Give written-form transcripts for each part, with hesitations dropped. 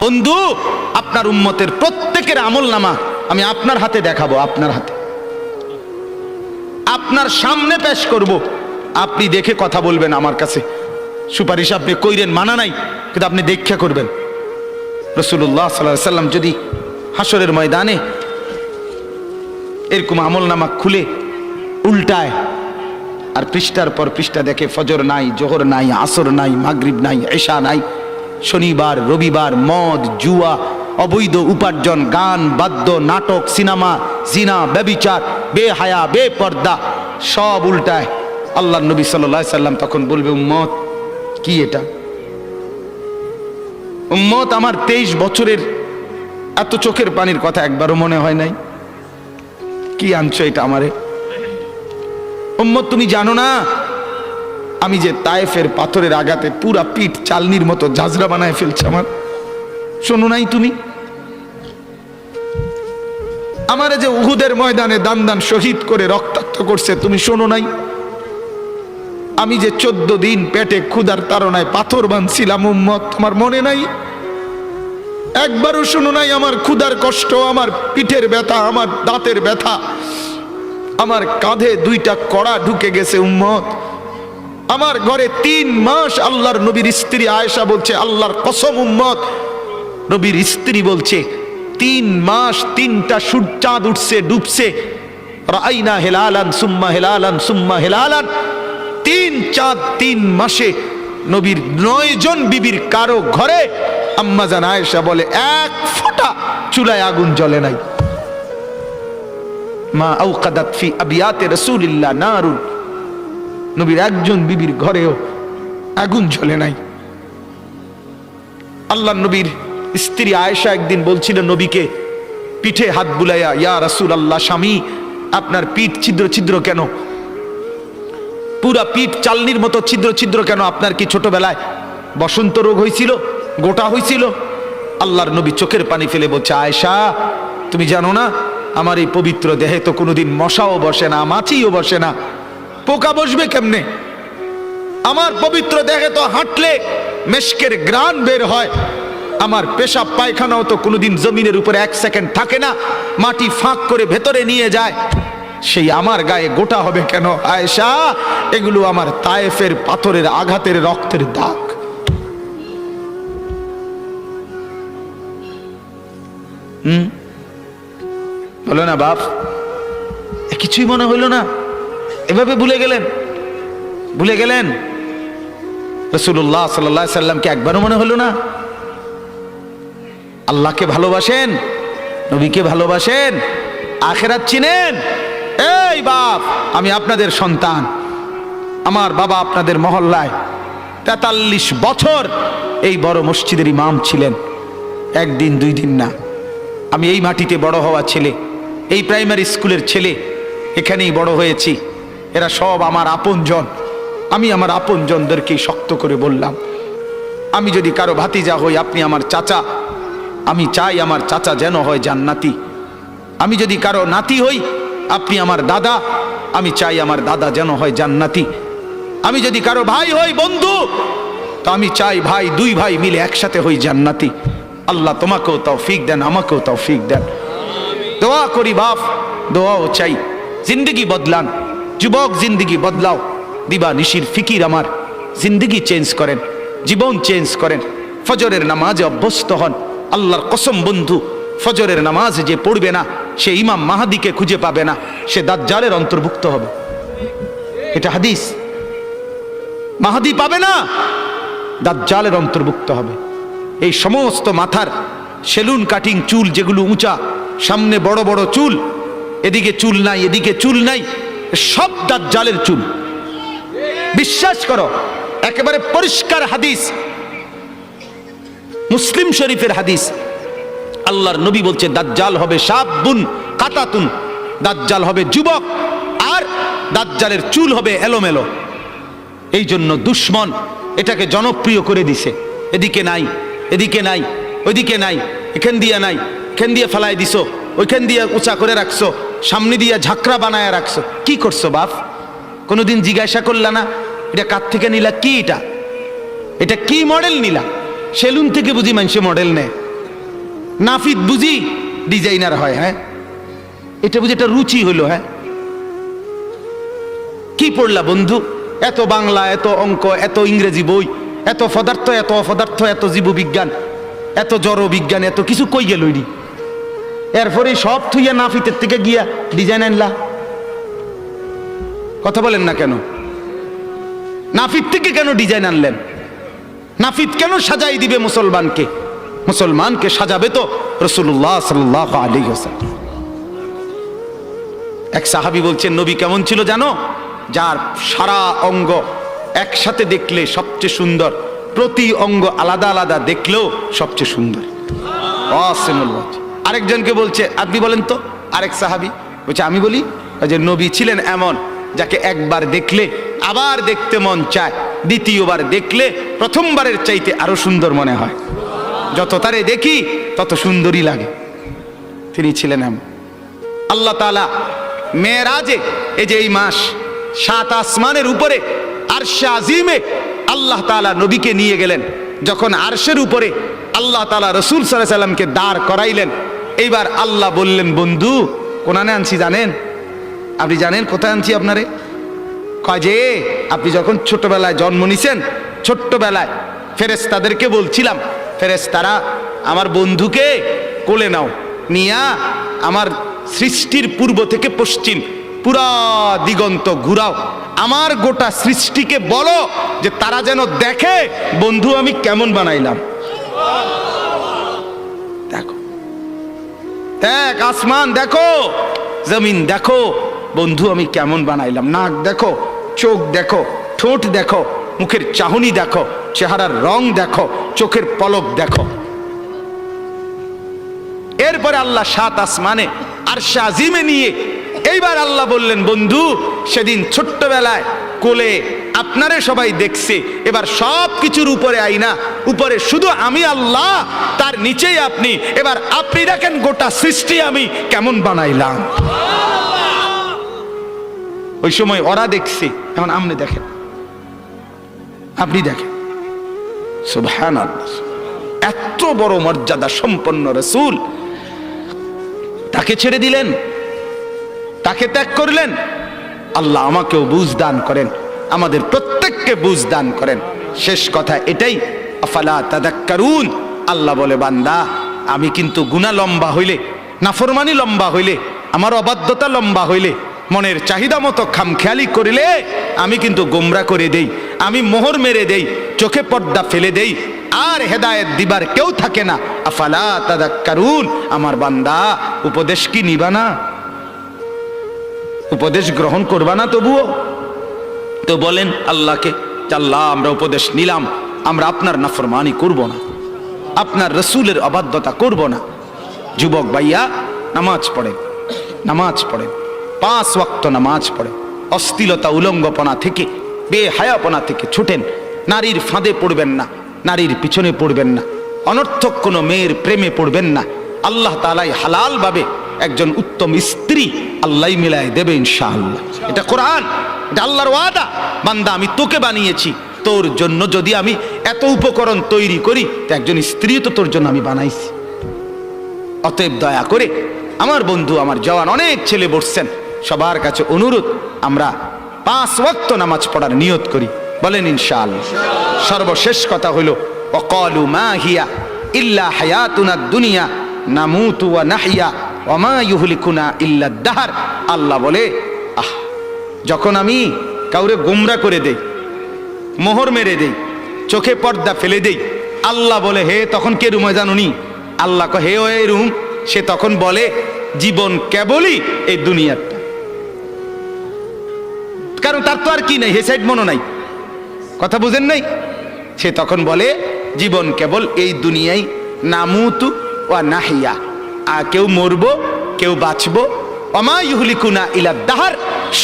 বন্ধু, আপনার উম্মতের প্রত্যেকের আমলনামা আমি আপনার হাতে দেখাবো, আপনার হাতে, আপনার সামনে পেশ করব। আপনি দেখে কথা বলবেন। আমার কাছে সুপারিশ আপনি কইরেন, মানা নাই, কিন্তু আপনি দেখা করবেন। রাসূলুল্লাহ সাল্লাল্লাহু আলাইহি সাল্লাম যদি হাসরের ময়দানে এরকম আমলনামা খুলে উল্টায় আর পৃষ্ঠার পর পৃষ্ঠা দেখে ফজর নাই, জোহর নাই, আসর নাই, মাগরিব নাই, এশা নাই, শনিবার রবিবার, মদ, জুয়া, অবৈধ উপার্জন, গান বাদ্য, নাটক, সিনেমা, জিনা, ব্যভিচার, বেহায়া, বেপর্দা সব উল্টায়। আল্লাহর নবী সাল্লাল্লাহু আলাইহি সাল্লাম তখন বলবে, উম্মত কি এটা? উম্মত, আমার 23 বছরের এত চোখের পানির কথা একবারও মনে হয় নাই? কি আনছো এটা আমারে? উম্মত, তুমি জানো না আমি যে তায়েফের পাথরের আঘাতে পুরা পিঠ চালনির মতো ঝাঁঝরা বানায় ফেলছে আমার? শোনো নাই তুমি? আমারে যে উহুদের ময়দানে দান দান শহীদ করে রক্তাক্ত করছে, তুমি শোনো নাই? আমি যে 14 দিন পেটে ক্ষুধার তাড়নায় পাথর বাঁধছিলাম, উম্মত তোমার মনে নাই? একবারও শোনো নাই আমার ক্ষুধার কষ্ট, আমার পিঠের ব্যথা, আমার দাঁতের ব্যথা, আমার কাঁধে 2টা কড়া ঢুকে গেছে? উম্মত, আমার ঘরে 3 মাস আল্লাহর নবীর স্ত্রী আয়েশা বলছে, আল্লাহর কসম উম্মত, নবীর স্ত্রী বলছে 3 মাস 3টা চাঁদ উঠছে ডুবছে, রাইনা হেলালান সুম্মা হেলালান সুম্মা হেলালান, 3 চাঁদ 3 মাসে নবীর 9 জন বিবির কারো ঘরে আম্মা জান আয়েশা বলে 1 ফোঁটা চুলায় আগুন জ্বলে নাই। মা আওকাদাত ফি আবিয়াতে রাসূলিল্লাহ নারুন, নবীর একজন বিবির ঘরেও আগুন জ্বলে নাই। আল্লাহর নবীর স্ত্রী আয়েশা একদিন বলছিল নবীকে পিঠে হাত বুলাইয়া, ইয়া রাসূলুল্লাহ, স্বামী আপনার পিঠ ছিদ্র ছিদ্র কেন? পুরা পিঠ চালনির মতো ছিদ্র ছিদ্র কেন? আপনার কি ছোটবেলায় বসন্ত রোগ হয়েছিল, গোটা হয়েছিল? আল্লাহর নবী চোখের পানি ফেলে বলছে, আয়েশা তুমি জানো না আমার এই পবিত্র দেহে তো কোনোদিন মশাও বসে না, মাছিও বসে না, পোকা বসবে কেমনে? আমার পবিত্র দেহে তো হাঁটলে মেশকের ঘ্রাণ বের হয়, আমার পেশাব পায়খানাও তো কোনোদিন জমিনের উপরে 1 সেকেন্ড থাকে না, মাটি ফাঁক করে ভেতরে নিয়ে যায়, সেই আমার গায়ে গোটা হবে কেন? আয়েশা, এগুলো আমার তায়েফের পাথরের আঘাতের রক্তের দাগ। বলো না বাপ, কিছুই মনে হইল না? এভাবে ভুলে গেলেন, ভুলে গেলেন? রাসূলুল্লাহ সাল্লাল্লাহু আলাইহি সাল্লামকে একবারও মনে হলো না? আল্লাহকে ভালোবাসেন, নবীকে ভালোবাসেন, আখিরাত চিনেন? এই বাপ, আমি আপনাদের সন্তান, আমার বাবা আপনাদের মহল্লায় 43 বছর এই বড় মসজিদের ইমাম ছিলেন, 1 দিন 2 দিন না। আমি এই মাটিতে বড় হওয়া ছেলে, এই প্রাইমারি স্কুলের ছেলে, এখানেই বড় হয়েছি। এরা সব আমার আপনজন। আমি আমার আপনজনদেরকেই শক্ত করে বললাম, আমি যদি কারো ভাতিজা হই, আপনি আমার চাচা, আমি চাই আমার চাচা যেন হয় জান্নাতি। আমি যদি কারো নাতি হই, আপনি আমার দাদা, আমি চাই আমার দাদা যেন হয় জান্নাতি। আমি যদি কারো ভাই হই, বন্ধু, তো আমি চাই ভাই 2 ভাই মিলে একসাথে হই জান্নাতি। আল্লাহ তোমাকেও তৌফিক দেন, আমাকেও তৌফিক দেন। দোয়া করি বাপ, দোয়াও চাই। জিন্দগি বদলান যুবক, জিন্দগি বদলাও। দিবা নিশির ফিকির আমার, জিন্দগি চেঞ্জ করেন, জীবন চেঞ্জ করেন। ফজরের নামাজে অভ্যস্ত হন। আল্লাহর কসম বন্ধু, ফজরের নামাজ যে পড়বে না, সে ইমাম মাহাদিকে খুঁজে পাবে না, সে দাজ্জালের অন্তর্ভুক্ত হবে। এটা হাদিস। মাহাদি পাবে না, দাজ্জালের অন্তর্ভুক্ত হবে। এই সমস্ত মাথার সেলুন কাটিং চুল, যেগুলো উঁচা, সামনে বড় বড় চুল, এদিকে চুল নাই, এদিকে চুল নাই, সব দাজ্জালের চুল। বিশ্বাস করো, একেবারে পরিষ্কার হাদিস, মুসলিম শরীফের হাদিস। আল্লাহর নবী বলছে দাজ্জাল হবে শাবুন কাতাতুন, দাজ্জাল হবে যুবক, আর দাজ্জালের চুল হবে এলোমেলো। এই জন্য দুশ্মন এটাকে জনপ্রিয় করে দিছে। এদিকে নাই, এদিকে নাই, ওইদিকে নাই, এখান দিয়ে নাই, এখান দিয়ে ফেলায় দিছো, ওইখান দিয়ে উঁচা করে রাখছো, সামনে দিয়ে ঝাঁকড়া বানায় রাখছো। কি করছো বাপ? কোনোদিন জিজ্ঞাসা করলা না এটা কার থেকে নিলা? কি এটা, এটা কি মডেল নিলা? সেলুন থেকে বুঝি মানুষে মডেল নেয়, নাফিদ বুঝি ডিজাইনার হয়? হ্যাঁ, এটা বুঝি একটা রুচি হলো? হ্যাঁ, কি পড়লা বন্ধু? এত বাংলা, এত অঙ্ক, এত ইংরেজি বই, এত পদার্থ, এত অপদার্থ, এত জীববিজ্ঞান, এত জড় বিজ্ঞান, এত কিছু কই গেল? এরপরে সব থুইয়া নাফিতের থেকে গিয়া ডিজাইন আনলা। কথা বলেন না কেন? নাফিত থেকে কেন ডিজাইন আনলেন? নাফিত কেন সাজাই দিবে মুসলমানকে? মুসলমানকে সাজাবে তো রাসূলুল্লাহ সাল্লাল্লাহু আলাইহি ওয়াসাল্লাম। এক সাহাবী বলছেন, নবী কেমন ছিল জানো? যার সারা অঙ্গ একসাথে দেখলে সবচেয়ে সুন্দর, প্রতি অঙ্গ আলাদা আলাদা দেখলেও সবচেয়ে সুন্দর। আরেকজনকে বলছে, আপনি বলেন তো। আরেক সাহাবী বলছে, আমি বলি, যে নবী ছিলেন এমন যাকে একবার দেখলে আবার দেখতে মন চায়, দ্বিতীয়বার দেখলে প্রথমবারের চাইতে আরো সুন্দর মনে হয়। যত তারে দেখি তত সুন্দরই লাগে। তিনি ছিলেন এমন। আল্লাহ তাআলা মেরাজে, এই যে এই মাস, 7 আসমানের উপরে আরশে আজিমে আল্লাহ তাআলা নবীকে নিয়ে গেলেন। যখন আরশের উপরে আল্লাহ তাআলা রাসূল সাল্লাল্লাহু আলাইহি সাল্লামকে দাঁড় করাইলেন, এইবার আল্লাহ বললেন, বন্ধু কোনানে আনছি জানেন? আপনি জানেন কোথায় আনছি আপনারে? কয় যে আপনি যখন ছোটবেলায় জন্ম নিছেন, ছোট্টবেলায় ফেরেশতাদেরকে বলছিলাম, ফেরেশতারা আমার বন্ধুকে কোলে নাও, নিয়া আমার সৃষ্টির পূর্ব থেকে পশ্চিম পুরা দিগন্ত ঘুরাও, আমার গোটা সৃষ্টিকে বলো যে তারা যেন দেখে বন্ধু আমি কেমন বানাইলাম। দেখো, দেখ আসমান দেখো, জমিন দেখো, বন্ধু আমি কেমন বানাইলাম। নাক দেখো, চোখ দেখো, ঠোঁট দেখো, মুখের চাহনি দেখো, চেহারার রং দেখো, চোখের পলক দেখো। এরপরে আল্লাহ 7 আসমানে আরশে আজিমে নিয়ে এইবার আল্লাহ বললেন, বন্ধু সেদিন ছোট্টবেলায় কোলে আপনারে সবাই দেখছে, এবার সব কিছুর উপরে আইনা, উপরে শুধু আমি আল্লাহ, তার নিচেই আপনি। এবার আপনি দেখেন গোটা সৃষ্টি আমি কেমন বানাইলাম। ওই সময় ওরা দেখছে, এখন আপনি দেখেন, আপনি দেখেন। সুবহানাল্লাহ, এত বড় মর্যাদা সম্পন্ন রাসূল, তাকে ছেড়ে দিলেন, তাকে ত্যাগ করলেন। আল্লাহ আমাকেও বুঝ দান করেন, আমাদের প্রত্যেককে বুঝ দান করেন। শেষ কথা এটাই, আফালা তাদাক্কারুন। আল্লাহ বলে, বান্দা আমি কিন্তু গুনাহ লম্বা হইলে, নাফরমানি লম্বা হইলে, আমার অবাধ্যতা লম্বা হইলে, মনের চাহিদা মতো খামখেয়ালি করিলে আমি কিন্তু গোমরা করে দেই, আমি মোহর মেরে দেই, চোখে পর্দা ফেলে দেই, আর হেদায়েত দিবার কেউ থাকে না। আফালা তাদাক্কারুন। আমার বান্দা উপদেশ কি নিবা না? উপদেশ গ্রহণ করবা না? তবুও তো বলেন আল্লাহকে, আল্লাহ আমরা উপদেশ নিলাম, আমরা আপনার নাফরমানি করব না, আপনার রাসূলের অবাধ্যতা করব না। যুবক ভাইয়া, নামাজ পড়েন, নামাজ পড়েন, 5 ওয়াক্ত নামাজ পড়েন। অশ্লীলতা উলঙ্গপনা থেকে, বেহায়াপনা থেকে ছুটেন। নারীর ফাঁদে পড়বেন না, নারীর পিছনে পড়বেন না, অনর্থক কোনো মেয়ের প্রেমে পড়বেন না। আল্লাহ তাআলাই হালাল ভাবে একজন উত্তম স্ত্রী আল্লাহ মিলাই দেবে ইনশাআল্লাহ। এটা কোরআন, এটা আল্লাহর ওয়াদা। বান্দা আমি তোকে বানিয়েছি, তোর জন্য যদি আমি এত উপকরণ তৈরি করি, তো একজন স্ত্রী তো তোর জন্য আমি বানাইছি। অতএব দয়া করে আমার বন্ধু, আমার জওয়ান অনেক ছেলে বসছেন, সবার কাছে অনুরোধ, আমরা 5 ওয়াক্ত নামাজ পড়ার নিয়ত করি, বলেন ইনশাআল্লাহ। সর্বশেষ কথা হলো, ওয়াকালু মা হিয়া ইল্লা হায়াতুনা দুনিয়া নামুতু ওয়া নাহইয়া ওয়া মা ইউহলিকুনা ইল্লা দাহর। আল্লাহ বলে, যখন আমি কাউরে গোমরা করে দেই, মোহর মেরে দেই, চোখে পর্দা ফেলে দেই, আল্লাহ বলে, হে তখন কে রুম জানুনি? আল্লাহ হে ওই রুম। সে তখন বলে, জীবন কেবলই এই দুনিয়াটা, কারণ তার তো আর কি নাই, হে সাইড মনো নাই। কথা বুঝেন নাই? সে তখন বলে, জীবন কেবল এই দুনিয়ায়, নামুতু ওয়া নাহিয়া, কেউ মরবো কেউ বাঁচবো, ওমা ইউহলিকুনা ইলা দাহর,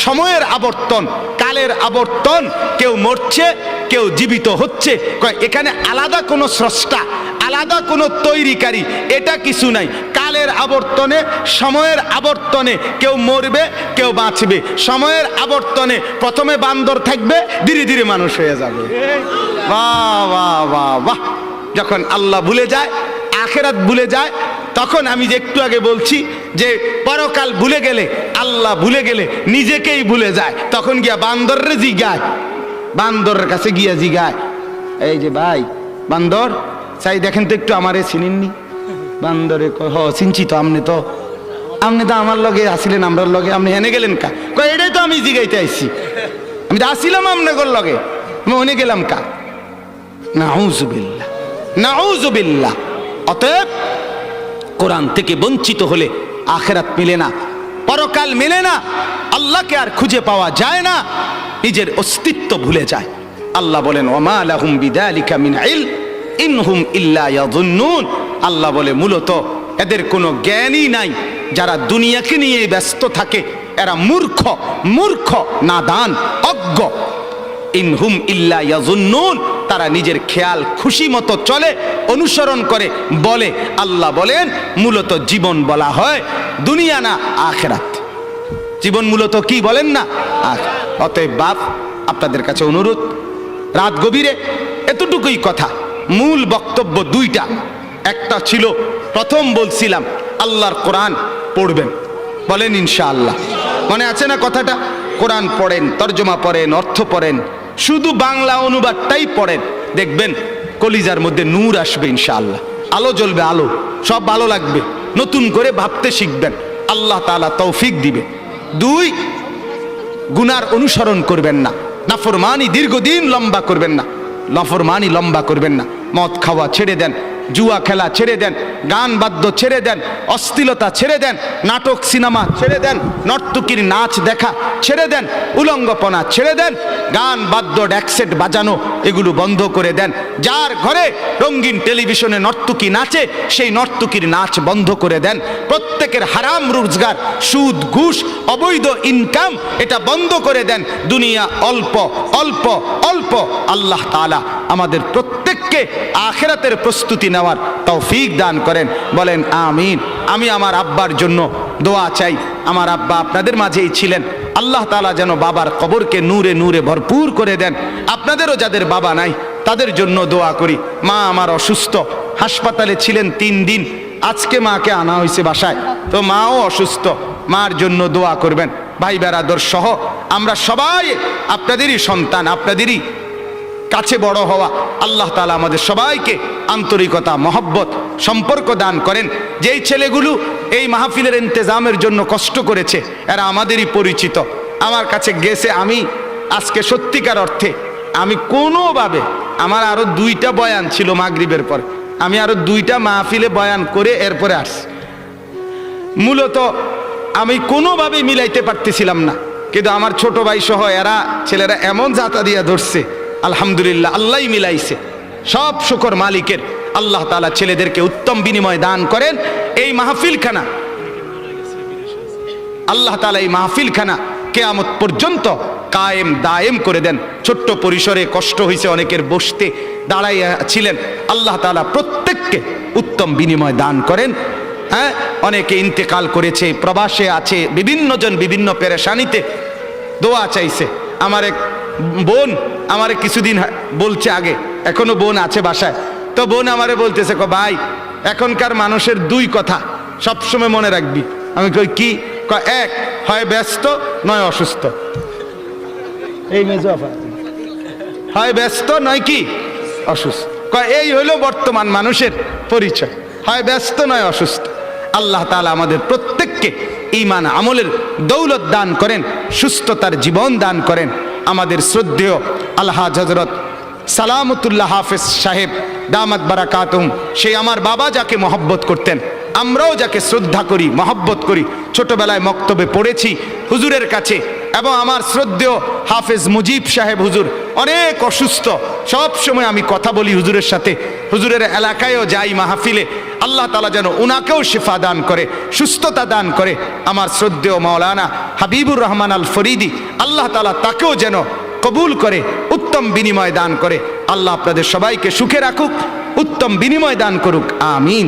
সময়ের আবর্তন, কালের আবর্তন, কেউ মরছে কেউ জীবিত হচ্ছে। এখানে আলাদা কোনো স্রষ্টা, আলাদা কোনো তৈরিকারী, এটা কিছু নাই। কালের আবর্তনে, সময়ের আবর্তনে কেউ মরবে কেউ বাঁচবে। সময়ের আবর্তনে প্রথমে বান্দর থাকবে, ধীরে ধীরে মানুষ হয়ে যাবে। বাহ বাহ বাহ বাহ। যখন আল্লাহ ভুলে যায়, আখেরাত ভুলে যায়, তখন আমি যে একটু আগে বলছি যে পরকাল ভুলে গেলে, আল্লাহ ভুলে গেলে নিজেকেই ভুলে যায়, তখন গিয়া বান্দররে জিগায়, বান্দরের কাছে গিয়া জিগায়, এই যে ভাই বান্দর চাই দেখেন তো একটু আমারে চিনেননি? বান্দরে কয়, হ চিনছি তো, আপনি তো আমার লগে আসিলেন, আমরার লগে, আপনি হেনে গেলেন কা? কয় এটাই তো আমি জিগাইতে আইছি, আমি তো আসিলাম আপনার লগে, আমি ওনে গেলাম কা? নাউযুবিল্লাহ, নাউযুবিল্লাহ। অতএব কোরআন থেকে বঞ্চিত হলে আখিরাত মিলে না, পরকাল মিলে না, আল্লাহকে আর খুঁজে পাওয়া যায় না, নিজের অস্তিত্ব ভুলে যায়। আল্লাহ বলেন ওমা লাহুম বিযালিকা মিন ইলম ইনহুম ইল্লা ইয়াযুন্নুন। আল্লাহ বলে মূলত এদের কোনো জ্ঞানই নাই, যারা দুনিয়াকে নিয়ে ব্যস্ত থাকে এরা মূর্খ, মূর্খ, নাদান, অজ্ঞ। ইনহুম ইল্লা ইয়াযুন্নুন, তারা নিজের খেয়াল খুশি মতো চলে, অনুসরণ করে, বলে। আল্লাহ বলেন মূলত জীবন বলা হয় দুনিয়া না আখিরাত। জীবন মূলত কি বলেন না? অতএব বাপ, আপনাদের কাছে অনুরোধ, রাত গভীরে এতটুকুই কথা, মূল বক্তব্য দুইটা। একটা ছিল প্রথম বলছিলাম আল্লাহর কোরআন পড়বেন, বলেন ইনশাআল্লাহ, মনে আছে না কথাটা? কোরআন পড়েন, তর্জমা পড়েন, অর্থ পড়েন, শুধু বাংলা অনুবাদটাই পড়েন, দেখবেন কলিজার মধ্যে নূর আসবে ইনশাআল্লাহ, আলো জ্বলবে, আলো, সব ভালো লাগবে, নতুন করে ভাবতে শিখবেন, আল্লাহ তাআলা তৌফিক দিবে। দুই, গুনার অনুসরণ করবেন না, নাফরমানি দীর্ঘদিন লম্বা করবেন না, নাফরমানি লম্বা করবেন না, মদ খাওয়া ছেড়ে দেন, জুয়া খেলা ছেড়ে দেন, গান বাদ্য ছেড়ে দেন, অশ্লীলতা ছেড়ে দেন, নাটক সিনেমা ছেড়ে দেন, নর্তকীর নাচ দেখা ছেড়ে দেন, উলঙ্গপনা ছেড়ে দেন, গান বাদ্য ড্যাকসেট বাজানো এগুলো বন্ধ করে দেন। যার ঘরে রঙিন টেলিভিশনে নর্তকী নাচে সেই নর্তকীর নাচ বন্ধ করে দেন। প্রত্যেকের হারাম রোজগার, সুদ, ঘুষ, অবৈধ ইনকাম এটা বন্ধ করে দেন। দুনিয়া অল্প অল্প অল্প। আল্লাহ তাআলা আমাদের প্রত্যেককে আখিরাতের প্রস্তুতি নেওয়ার তৌফিক দান করেন, বলেন আমিন। আমি আমার আব্বার জন্য দোয়া চাই, আমার আব্বা আপনাদের মাঝেই ছিলেন, আল্লাহ তাআলা যেন বাবার কবরকে নূরে নূরে ভরপুর করে দেন। আপনাদেরও যাদের বাবা নাই তাদের জন্য দোয়া করি। মা আমার অসুস্থ, হাসপাতালে ছিলেন 3 দিন, আজকে মাকে আনা হয়েছে বাসায়, তো মাও অসুস্থ, মার জন্য দোয়া করবেন। ভাই বেরাদর সহ আমরা সবাই আপনাদেরই সন্তান, আপনাদেরই কাছে বড় হওয়া। আল্লাহ তাআলা আমাদের সবাইকে আন্তরিকতা, মহব্বত, সম্পর্ক দান করেন। যেই ছেলেগুলো এই মাহফিলের ইন্তেজামের জন্য কষ্ট করেছে এরা আমাদেরই পরিচিত, আমার কাছে গেছে। আমি আজকে সত্যিকার অর্থে আমি কোনোভাবে, আমার আরো 2টা বয়ান ছিল মাগরিবের পর, আমি আরো 2টা মাহফিলে বয়ান করে এরপরে আসছি। মূলত আমি কোনোভাবে মিলাইতে পারতেছিলাম না, কিন্তু আমার ছোট ভাই সহ এরা ছেলেরা এমন জাতা দিয়া ধরছে, আলহামদুলিল্লাহ আল্লাহই মিলাইছে। সব শুকর মালিকের। আল্লাহ তাআলা ছেলেদেরকে উত্তম বিনিময় দান করেন। এই মাহফিলখানা আল্লাহ তাআলা এই মাহফিলখানা কিয়ামত পর্যন্ত কায়েম দায়েম করে দেন। ছোট্ট পরিসরে কষ্ট হয়েছে অনেকের, বসতে দাঁড়াইয়া ছিলেন, আল্লাহ তাআলা প্রত্যেককে উত্তম বিনিময় দান করেন। হ্যাঁ, অনেকে ইন্তেকাল করেছে, প্রবাসে আছে, বিভিন্ন জন বিভিন্ন পেরেশানিতে দোয়া চাইছে। আমার এক বোন আমারে কিছুদিন বলছে, আগে এখনো বোন আছে বাসায়, তো বোন আমারে বলতেছে, ভাই এখনকার মানুষের 2 কথা সবসময় মনে রাখবি। আমি কই কি? এক, হয় ব্যস্ত নয় অসুস্থ। এই মেজফা হয় ব্যস্ত নয় কি অসুস্থ। এই হইল বর্তমান মানুষের পরিচয়, হয় ব্যস্ত নয় অসুস্থ। আল্লাহ তাআলা আমাদের প্রত্যেককে ঈমান আমলের দৌলত দান করেন, সুস্থতার জীবন দান করেন। আমাদের শ্রদ্ধেয় আলহাজ হযরত সালামতুল্লাহ হাফেজ সাহেব দামাত বারাকাতুহুম, সেই আমার বাবা যাকে মহব্বত করতেন, আমরাও যাকে শ্রদ্ধা করি, মহব্বত করি, ছোটবেলায় মক্তবে পড়েছি হুজুরের কাছে। এবং আমার শ্রদ্ধেয় হাফেজ মুজিব সাহেব হুজুর অনেক অসুস্থ, সব সময় আমি কথা বলি হুজুরের সাথে, হুজুরের এলাকায়ও যাই মাহফিলে। আল্লাহ তাআলা যেন উনাকেও শিফা দান করে, সুস্থতা দান করে। আমার শ্রদ্ধেয় মাওলানা হাবিবুর রহমান আল ফরিদি, আল্লাহ তাআলা তাকেও যেন কবুল করে, উত্তম বিনিময় দান করে। আল্লাহ আপনাদের সবাইকে সুখে রাখুক, উত্তম বিনিময় দান করুক, আমিন।